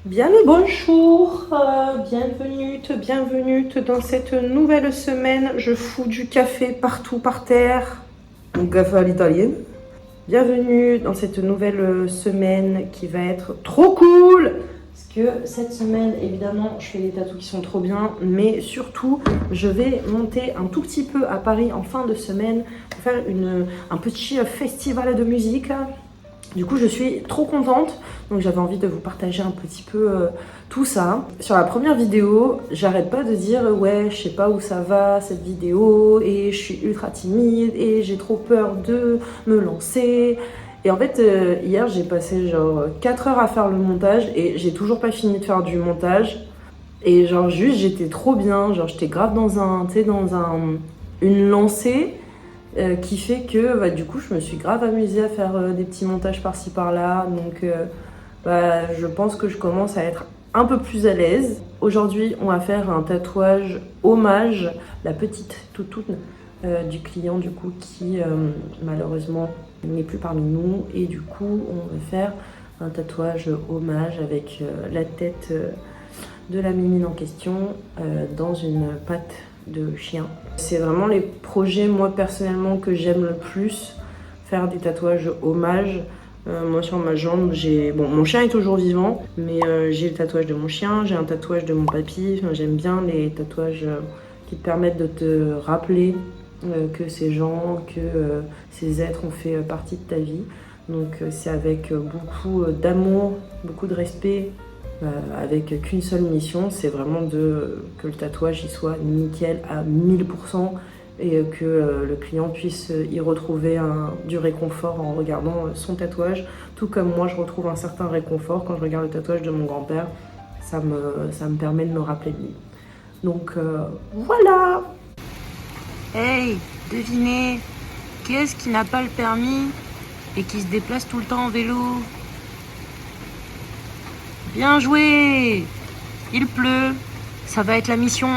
Bien le bonjour, bienvenue dans cette nouvelle semaine. Je fous du café partout par terre, un café à l'italienne. Bienvenue dans cette nouvelle semaine qui va être trop cool. Parce que cette semaine, évidemment, je fais des tatous qui sont trop bien, mais surtout, je vais monter un tout petit peu à Paris en fin de semaine pour faire un petit festival de musique. Du coup, je suis trop contente, donc j'avais envie de vous partager un petit peu tout ça. Sur la première vidéo, j'arrête pas de dire ouais, je sais pas où ça va cette vidéo, et je suis ultra timide, et j'ai trop peur de me lancer. Et en fait, hier, j'ai passé genre 4 heures à faire le montage, et j'ai toujours pas fini de faire du montage. Et genre juste, j'étais trop bien, genre j'étais grave une lancée. Qui fait que du coup je me suis grave amusée à faire des petits montages par-ci par-là, donc je pense que je commence à être un peu plus à l'aise. Aujourd'hui on va faire un tatouage hommage, la petite toutoune du client du coup qui malheureusement n'est plus parmi nous, et du coup on va faire un tatouage hommage avec la tête de la mimine en question dans une patte de chien. C'est vraiment les projets, moi personnellement, que j'aime le plus, faire des tatouages hommage. Moi sur ma jambe, mon chien est toujours vivant, mais j'ai le tatouage de mon chien, j'ai un tatouage de mon papy. Enfin, j'aime bien les tatouages qui te permettent de te rappeler que ces gens, que ces êtres ont fait partie de ta vie. Donc c'est avec beaucoup d'amour, beaucoup de respect, avec qu'une seule mission, c'est vraiment que le tatouage il soit nickel à 1000%, et que le client puisse y retrouver du réconfort en regardant son tatouage, tout comme moi je retrouve un certain réconfort quand je regarde le tatouage de mon grand-père. Ça me permet de me rappeler de lui. Donc voilà. Hey, devinez, qui est-ce qui n'a pas le permis et qui se déplace tout le temps en vélo? Bien joué! Il pleut, ça va être la mission.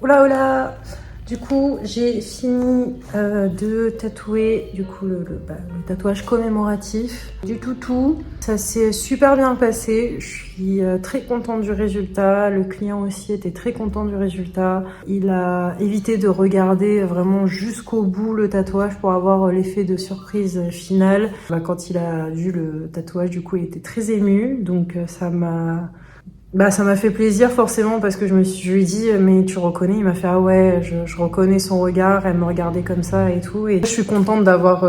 Oula oula! Du coup, j'ai fini de tatouer le tatouage commémoratif du toutou. Ça s'est super bien passé. Je suis très contente du résultat. Le client aussi était très content du résultat. Il a évité de regarder vraiment jusqu'au bout le tatouage pour avoir l'effet de surprise finale. Quand il a vu le tatouage, du coup, il était très ému. Donc ça m'a fait plaisir forcément, parce que je lui ai dit mais tu reconnais? Il m'a fait ah ouais, je reconnais son regard, elle me regardait comme ça et tout. Et je suis contente d'avoir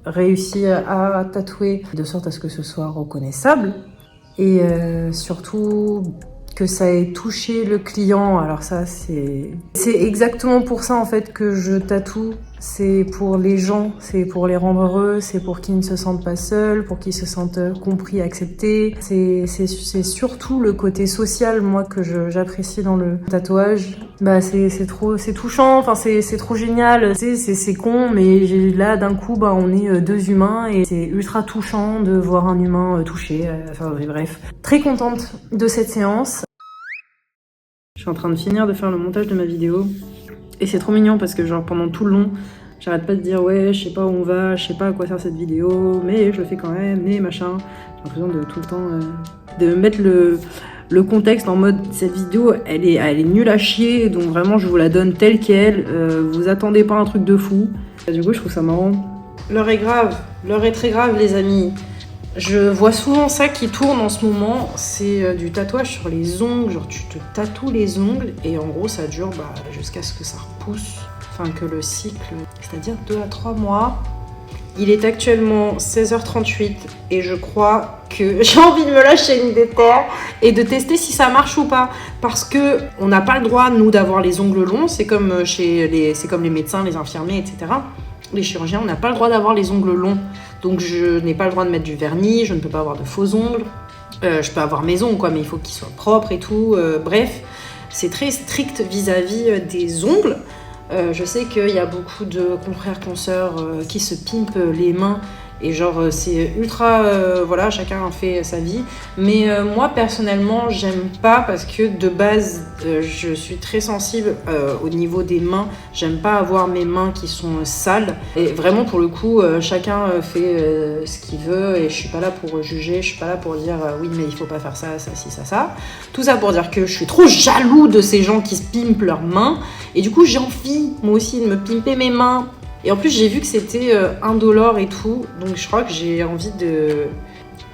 réussi à tatouer de sorte à ce que ce soit reconnaissable, et surtout que ça ait touché le client. Alors ça c'est exactement pour ça en fait que je tatoue. C'est pour les gens, c'est pour les rendre heureux, c'est pour qu'ils ne se sentent pas seuls, pour qu'ils se sentent compris, acceptés. C'est surtout le côté social, moi, que j'apprécie dans le tatouage. C'est touchant, enfin c'est trop génial. C'est con, mais là d'un coup on est deux humains, et c'est ultra touchant de voir un humain touché. Bref, très contente de cette séance. Je suis en train de finir de faire le montage de ma vidéo. Et c'est trop mignon parce que genre pendant tout le long, j'arrête pas de dire ouais, je sais pas où on va, je sais pas à quoi sert cette vidéo, mais je le fais quand même, mais machin. J'ai l'impression de tout le temps de mettre le contexte en mode cette vidéo elle est nulle à chier, donc vraiment je vous la donne telle qu'elle, vous attendez pas un truc de fou. Et du coup je trouve ça marrant. L'heure est grave, l'heure est très grave les amis. Je vois souvent ça qui tourne en ce moment, c'est du tatouage sur les ongles, genre tu te tatoues les ongles et en gros ça dure jusqu'à ce que ça repousse, enfin que le cycle, c'est-à-dire 2 à 3 mois. Il est actuellement 16h38 et je crois que j'ai envie de me lâcher une déterre et de tester si ça marche ou pas, parce que on n'a pas le droit nous d'avoir les ongles longs, c'est comme les médecins, les infirmiers, etc. Les chirurgiens, on n'a pas le droit d'avoir les ongles longs. Donc je n'ai pas le droit de mettre du vernis, je ne peux pas avoir de faux ongles. Je peux avoir mes ongles, mais il faut qu'ils soient propres et tout. Bref, c'est très strict vis-à-vis des ongles. Je sais qu'il y a beaucoup de confrères, consoeurs qui se pimpent les mains Et genre, c'est ultra... voilà, chacun fait sa vie. Mais moi, personnellement, j'aime pas parce que de base, je suis très sensible au niveau des mains. J'aime pas avoir mes mains qui sont sales. Et vraiment, pour le coup, chacun fait ce qu'il veut. Et je suis pas là pour juger. Je suis pas là pour dire oui, mais il faut pas faire ça, ça, ci, ça. Tout ça pour dire que je suis trop jaloux de ces gens qui se pimpent leurs mains. Et du coup, j'ai envie, moi aussi, de me pimper mes mains. Et en plus, j'ai vu que c'était indolore et tout. Donc, je crois que j'ai envie de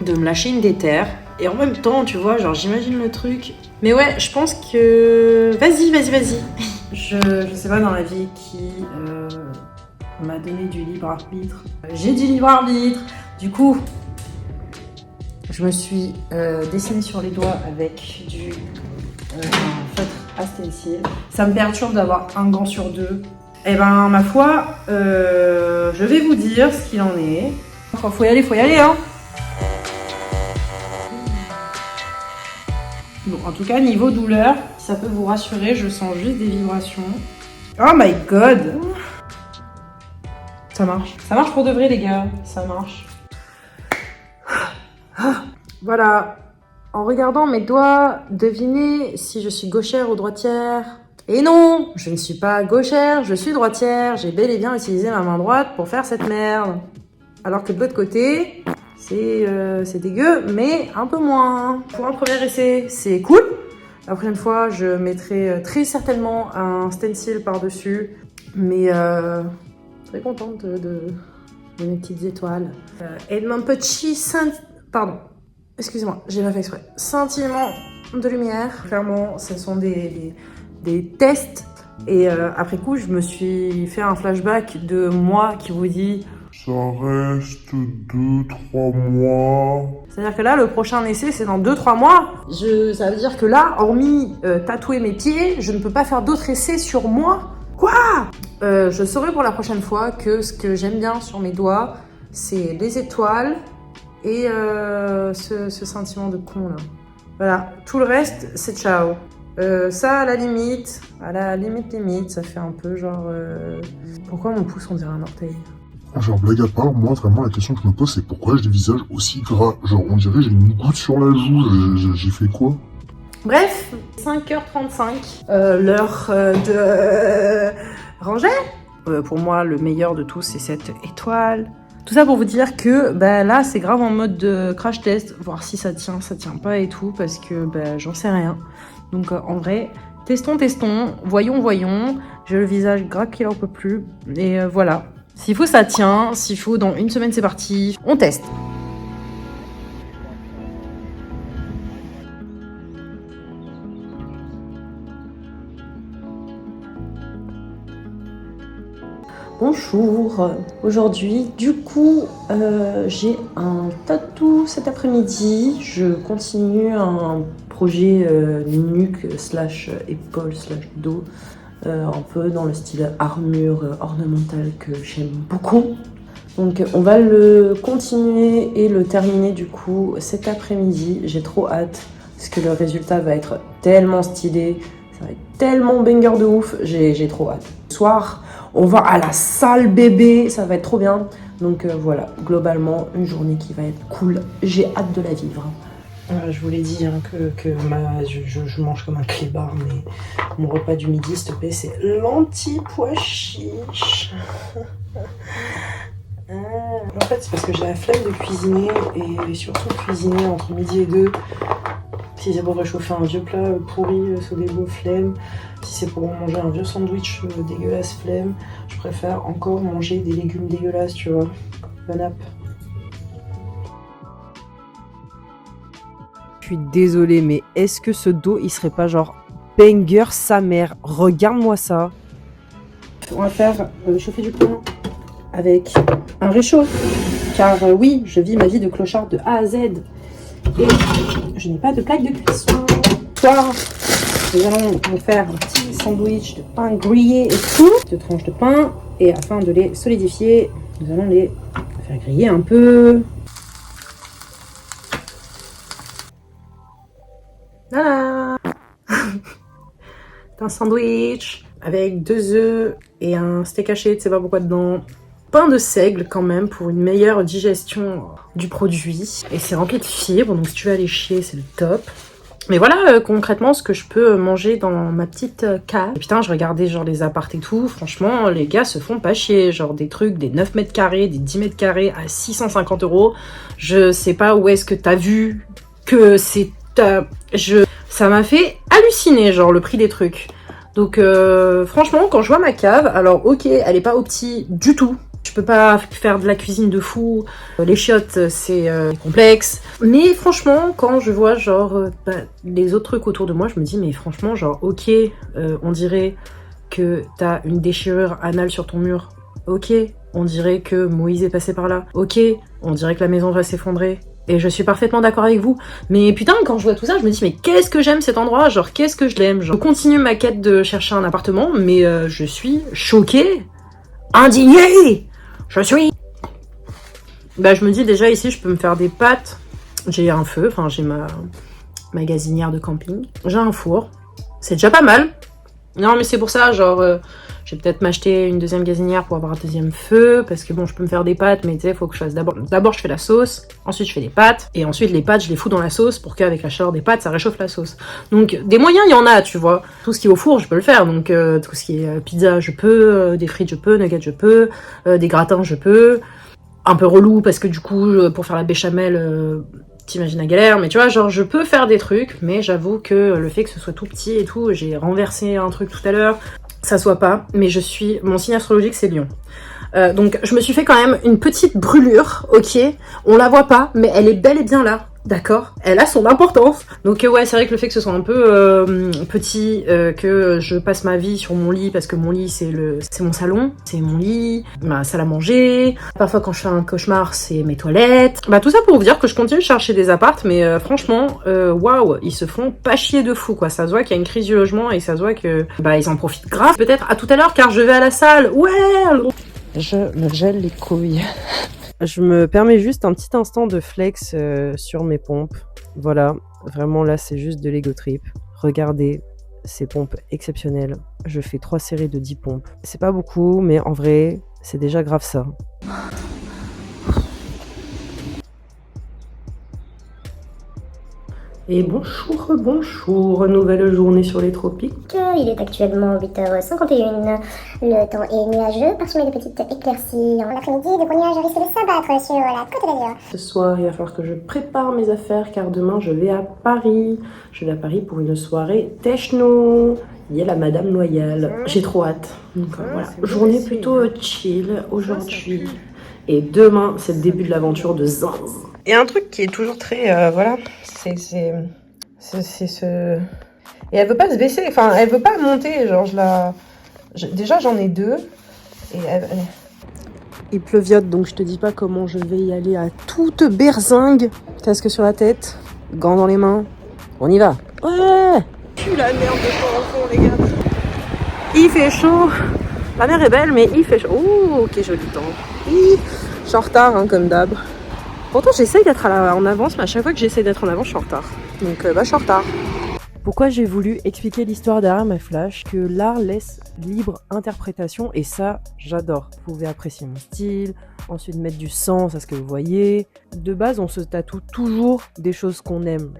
me lâcher une déterre. Et en même temps, tu vois, genre, j'imagine le truc. Mais ouais, je pense que... Vas-y. Je sais pas dans la vie qui m'a donné du libre arbitre. J'ai du libre arbitre. Du coup, je me suis dessinée sur les doigts avec du feutre à stencil. Ça me perturbe d'avoir un gant sur deux. Eh ben, ma foi, je vais vous dire ce qu'il en est. Enfin, faut y aller, hein. Bon, en tout cas, niveau douleur, si ça peut vous rassurer, je sens juste des vibrations. Oh my god! Ça marche. Ça marche pour de vrai, les gars. Ça marche. Voilà. En regardant mes doigts, devinez si je suis gauchère ou droitière. Et non, je ne suis pas gauchère, je suis droitière. J'ai bel et bien utilisé ma main droite pour faire cette merde. Alors que de l'autre côté, c'est dégueu, mais un peu moins. Pour un premier essai, c'est cool. La prochaine fois, je mettrai très certainement un stencil par-dessus. Mais très contente de mes petites étoiles. Et de mon petit pardon, excusez-moi, j'ai pas fait exprès. Sentiment de lumière. Clairement, ce sont des tests. Et après coup, je me suis fait un flashback de moi qui vous dit... Ça reste 2-3 mois. C'est-à-dire que là, le prochain essai, c'est dans 2-3 mois. Ça veut dire que là, hormis tatouer mes pieds, je ne peux pas faire d'autres essais sur moi. Quoi? Je saurai pour la prochaine fois que ce que j'aime bien sur mes doigts, c'est les étoiles et ce sentiment de con là. Voilà, tout le reste, c'est ciao. Ça, à la limite, ça fait un peu genre... Pourquoi mon pouce, on dirait un orteil? Genre, blague à part, moi, vraiment, la question que je me pose, c'est pourquoi j'ai des visages aussi gras? Genre, on dirait j'ai une goutte sur la joue, j'ai fait quoi? Bref, 5h35, l'heure de ranger. Pour moi, le meilleur de tous, c'est cette étoile. Tout ça pour vous dire que bah, là, c'est grave en mode de crash test, voir si ça tient pas et tout, parce que bah, j'en sais rien. Donc en vrai, testons, voyons. J'ai le visage grave qu'il en peut plus. Et voilà. S'il faut, ça tient. S'il faut, dans une semaine, c'est parti. On teste. Bonjour, aujourd'hui du coup j'ai un tatou cet après-midi, je continue un projet nuque slash épaule slash dos, un peu dans le style armure ornementale que j'aime beaucoup. Donc on va le continuer et le terminer du coup cet après-midi, j'ai trop hâte parce que le résultat va être tellement stylé, ça va être tellement banger de ouf, j'ai trop hâte. Ce soir, on va à la salle bébé, ça va être trop bien. Donc voilà, globalement, une journée qui va être cool. J'ai hâte de la vivre. Je vous l'ai dit hein, que je mange comme un clébard, mais mon repas du midi, s'il te plaît, c'est lentilles pois chiches. En fait, c'est parce que j'ai la flemme de cuisiner et surtout cuisiner entre midi et 2. Si c'est pour réchauffer un vieux plat pourri, Sodebo, flemme. Si c'est pour manger un vieux sandwich dégueulasse, flemme. Je préfère encore manger des légumes dégueulasses, tu vois. Bon app. Je suis désolée, mais est-ce que ce dos, il serait pas genre banger sa mère? Regarde-moi ça. On va faire chauffer du pain avec un réchaud. Car oui, je vis ma vie de clochard de A à Z. Et je n'ai pas de plaque de cuisson. Soir, nous allons vous faire un petit sandwich de pain grillé et tout. 2 tranches de pain. Et afin de les solidifier, nous allons les faire griller un peu. Voilà. C'est un sandwich avec 2 œufs et un steak haché, tu sais pas pourquoi dedans. pain de seigle quand même pour une meilleure digestion du produit. Et c'est rempli de fibres, donc si tu veux aller chier, c'est le top. Mais voilà concrètement ce que je peux manger dans ma petite cave. Et putain, je regardais genre les apparts et tout, franchement les gars se font pas chier, genre des trucs, des 9 mètres carrés, des 10 mètres carrés à 650 €. Je sais pas où est-ce que t'as vu que c'est... Ça m'a fait halluciner genre le prix des trucs. Donc franchement quand je vois ma cave, alors ok elle est pas opti du tout. Je peux pas faire de la cuisine de fou, les chiottes c'est complexe. Mais franchement, quand je vois genre les autres trucs autour de moi, je me dis mais franchement genre ok, on dirait que t'as une déchirure anale sur ton mur. Ok, on dirait que Moïse est passé par là. Ok, on dirait que la maison va s'effondrer. Et je suis parfaitement d'accord avec vous. Mais putain, quand je vois tout ça, je me dis mais qu'est-ce que j'aime cet endroit, genre qu'est-ce que je l'aime. Je continue ma quête de chercher un appartement, mais je suis choquée, indignée. Je suis... Bah je me dis déjà ici je peux me faire des pâtes. J'ai un feu, enfin j'ai ma gazinière de camping. J'ai un four. C'est déjà pas mal. Non mais c'est pour ça, genre je vais peut-être m'acheter une deuxième gazinière pour avoir un deuxième feu. Parce que bon je peux me faire des pâtes mais tu sais faut que je fasse d'abord je fais la sauce. Ensuite je fais des pâtes. Et ensuite les pâtes je les fous dans la sauce pour qu'avec la chaleur des pâtes ça réchauffe la sauce. Donc des moyens il y en a tu vois. Tout ce qui est au four je peux le faire. Donc tout ce qui est pizza je peux. Des frites je peux. Nuggets je peux. Des gratins je peux. Un peu relou parce que du coup pour faire la béchamel t'imagines la galère, mais tu vois genre je peux faire des trucs, mais j'avoue que le fait que ce soit tout petit et tout, j'ai renversé un truc tout à l'heure, ça soit pas, mais mon signe astrologique c'est Lion. Donc je me suis fait quand même une petite brûlure, ok, on la voit pas, mais elle est bel et bien là. D'accord, elle a son importance. Donc ouais, c'est vrai que le fait que ce soit un peu petit, que je passe ma vie sur mon lit, parce que mon lit c'est mon salon, c'est mon lit, ma salle à manger. Parfois quand je fais un cauchemar, c'est mes toilettes. Bah tout ça pour vous dire que je continue de chercher des appartes, mais franchement, waouh, ils se font pas chier de fou quoi. Ça se voit qu'il y a une crise du logement et ça se voit que bah ils en profitent grave. Peut-être à tout à l'heure car je vais à la salle. Ouais. Je me gèle les couilles. Je me permets juste un petit instant de flex sur mes pompes. Voilà, vraiment là c'est juste de l'ego trip. Regardez, ces pompes exceptionnelles. Je fais 3 séries de 10 pompes. C'est pas beaucoup, mais en vrai, c'est déjà grave ça. Et bonjour, nouvelle journée sur les tropiques. Il est actuellement 8h51. Le temps est nuageux, parsemé de petites éclaircies. En l'après-midi, de gros nuages risquent de s'abattre sur la côte d'Azur. Ce soir, il va falloir que je prépare mes affaires car demain je vais à Paris. Je vais à Paris pour une soirée techno. Il y a la Madame Loyale. J'ai trop hâte. Donc voilà, journée plutôt chill aujourd'hui. Et demain, c'est le début de l'aventure de Zinz. Il y a un truc qui est toujours très... voilà, c'est ce... Et elle veut pas se baisser, enfin, elle veut pas monter, genre déjà, j'en ai 2. Et il pleuviote, donc je te dis pas comment je vais y aller à toute berzingue. Casque sur la tête, gants dans les mains. On y va. Ouais. Pue la merde de port en fond, les gars. Il fait chaud. La mer est belle, mais il fait chaud. Oh, ok, joli temps. Je suis en retard, hein, comme d'hab. Pourtant, j'essaye d'être en avance, mais à chaque fois que j'essaye d'être en avance, je suis en retard. Donc, je suis en retard. Pourquoi j'ai voulu expliquer l'histoire derrière mes flashs, que l'art laisse libre interprétation, et ça, j'adore. Vous pouvez apprécier mon style, ensuite mettre du sens à ce que vous voyez. De base, on se tatoue toujours des choses qu'on aime,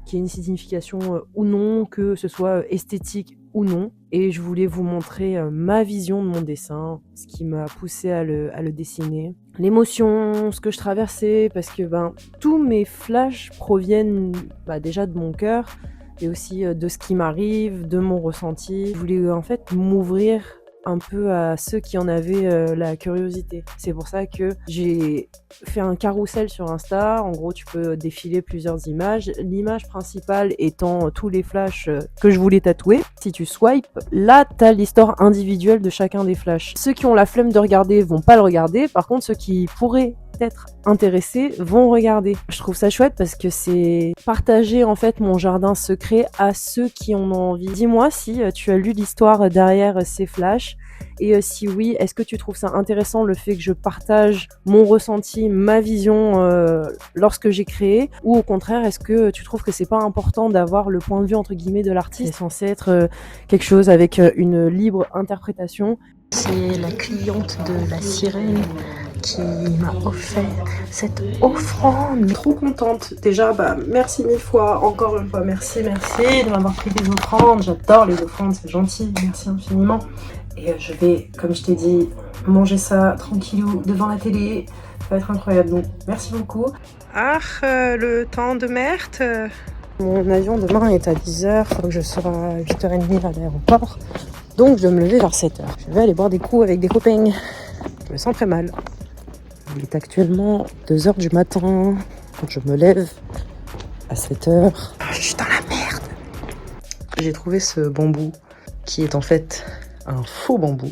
qu'il y ait une signification ou non, que ce soit esthétique ou non. Et je voulais vous montrer ma vision de mon dessin, ce qui m'a poussé à le dessiner. L'émotion, ce que je traversais, parce que tous mes flashs proviennent déjà de mon cœur, et aussi de ce qui m'arrive, de mon ressenti. Je voulais en fait m'ouvrir un peu à ceux qui en avaient la curiosité. C'est pour ça que j'ai fait un carrousel sur Insta. En gros, tu peux défiler plusieurs images. L'image principale étant tous les flashs que je voulais tatouer. Si tu swipes, là, t'as l'histoire individuelle de chacun des flashs. Ceux qui ont la flemme de regarder vont pas le regarder. Par contre, ceux qui pourraient être intéressés vont regarder. Je trouve ça chouette parce que c'est partager en fait mon jardin secret à ceux qui en ont envie. Dis-moi si tu as lu l'histoire derrière ces flashs et si oui, est-ce que tu trouves ça intéressant le fait que je partage mon ressenti, ma vision lorsque j'ai créé, ou au contraire est-ce que tu trouves que c'est pas important d'avoir le point de vue entre guillemets de l'artiste? C'est censé être quelque chose avec une libre interprétation. C'est la cliente de la sirène qui m'a offert cette offrande. Trop contente. Déjà, merci 1000 fois. Encore une fois, merci de m'avoir pris des offrandes. J'adore les offrandes, c'est gentil. Merci infiniment. Et je vais, comme je t'ai dit, manger ça tranquillou devant la télé. Ça va être incroyable. Donc, merci beaucoup. Le temps de merde. Mon avion demain est à 10h. Il faut que je sois à 8h30 à l'aéroport. Donc, je dois me lever vers 7h. Je vais aller boire des coups avec des copains. Je me sens très mal. Il est actuellement 2h du matin. Donc, je me lève à 7h. Je suis dans la merde. J'ai trouvé ce bambou qui est en fait un faux bambou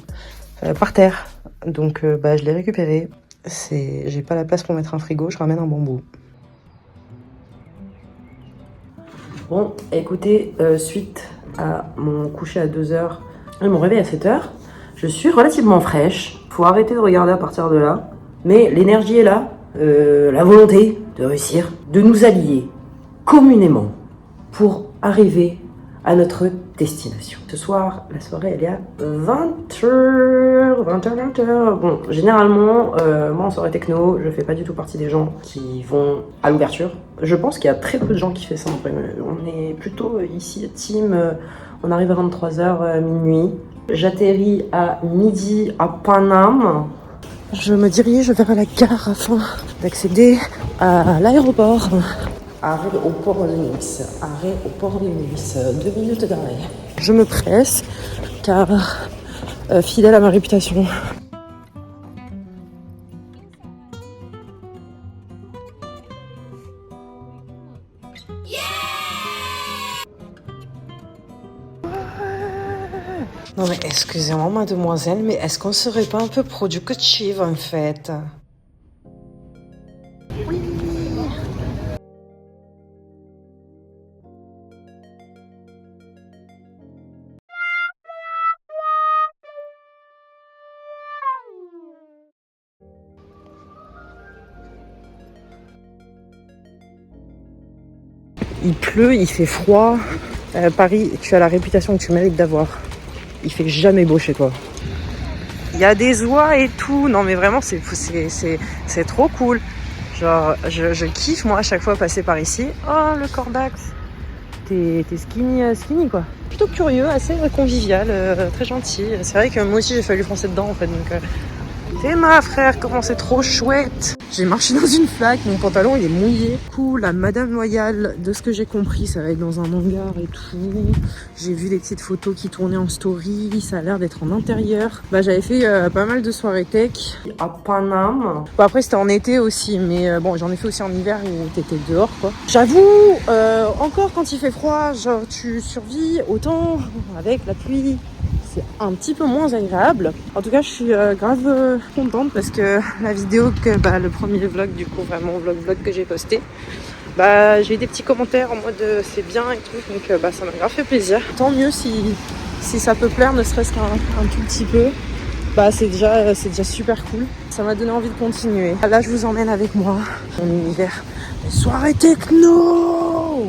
par terre. Donc, je l'ai récupéré. J'ai pas la place pour mettre un frigo. Je ramène un bambou. Bon, écoutez, suite à mon coucher à 2h et mon réveil à 7h, je suis relativement fraîche. Faut arrêter de regarder à partir de là. Mais l'énergie est là, la volonté de réussir, de nous allier communément pour arriver à notre destination. Ce soir, la soirée elle est à 20h. Bon, généralement, moi en soirée techno, je fais pas du tout partie des gens qui vont à l'ouverture. Je pense qu'il y a très peu de gens qui font ça. On est plutôt ici team, on arrive à 23h, minuit. J'atterris à midi à Paname. Je me dirige vers la gare afin d'accéder à l'aéroport. Arrêt au port de Nice. 2 minutes d'arrêt. Je me presse car fidèle à ma réputation. Non mais excusez-moi mademoiselle, mais est-ce qu'on serait pas un peu productive en fait? Oui. Il pleut, il fait froid. Paris, tu as la réputation que tu mérites d'avoir. Il fait jamais beau chez toi. Il y a des oies et tout. Non mais vraiment c'est trop cool. Genre je kiffe moi à chaque fois passer par ici. Oh le Cordax. T'es skinny quoi. Plutôt curieux, assez convivial, très gentil. C'est vrai que moi aussi j'ai fallu foncer dedans en fait. Donc t'es ma frère, comment c'est trop chouette. J'ai marché dans une flaque, mon pantalon il est mouillé. Du coup, la Madame Loyale, de ce que j'ai compris, ça va être dans un hangar et tout. J'ai vu des petites photos qui tournaient en story, ça a l'air d'être en intérieur. J'avais fait pas mal de soirées tech à Paname. Bon, après c'était en été aussi, mais bon j'en ai fait aussi en hiver où t'étais dehors quoi. J'avoue, encore quand il fait froid, genre tu survis, autant avec la pluie. C'est un petit peu moins agréable. En tout cas, je suis grave contente parce que la vidéo le premier vlog, du coup, vraiment vlog que j'ai posté, j'ai eu des petits commentaires en mode c'est bien et tout, donc ça m'a grave fait plaisir. Tant mieux si ça peut plaire, ne serait-ce qu'un tout petit peu. C'est déjà super cool. Ça m'a donné envie de continuer. Là, je vous emmène avec moi. Mon univers, les soirées techno.